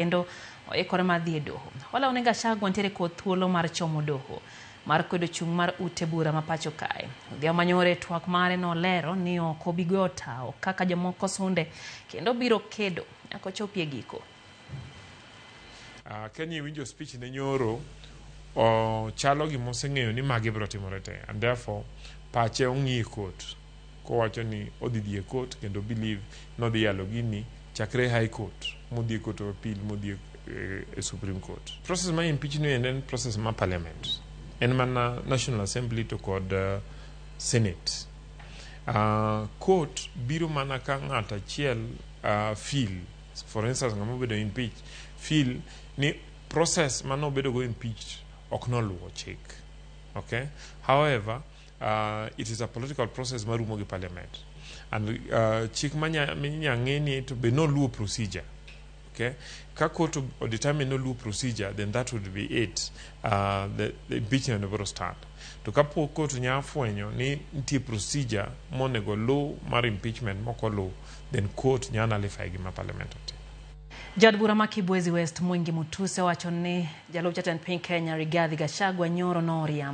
kendo oikore mar dhi e doho. Wala ne Gachagua nitiere kod thuolo mar chomo doho mar kwedo chung' mar ute bura ma pacho kae. Nyamori twak mare nolero ni ok obi go tawo kaka jomoko sunde kendo biro kedo nyaka chopie giko. Kenya winjo speech ne nyoro chalo gima oseng'eyo ni magi biro timore te, and therefore pache ong'i court kowacho ni odhi dhi e court kendo believe nodhi yalo gini chakre high court modhi e court of appeal modhi e Supreme Court. Process ma impeachment en process ma parliament en mana National Assembly to kod Senate. Court biro mana ka ng'at achiel feel, for instance ng'ama obedo impeach feel ni process ma nobedo go impeached ok noluwo chik. Okay? However, it is a political process marumo gi parliament, and chik minya ng'eni to be no luwo procedure. Okay? Ka court or determine no luwo procedure, then that would be it. The impeachment will start. To kapo court nya ofwenyo ni nitie procedure monego luw mar impeachment moko luw, then court nya nullify gima parliament otim. Jad bura ma Kibwezi West Mwingi Mutuse wacho ni jalup jatend piny Kenya Rigathi Gachagua nyoro no oriambo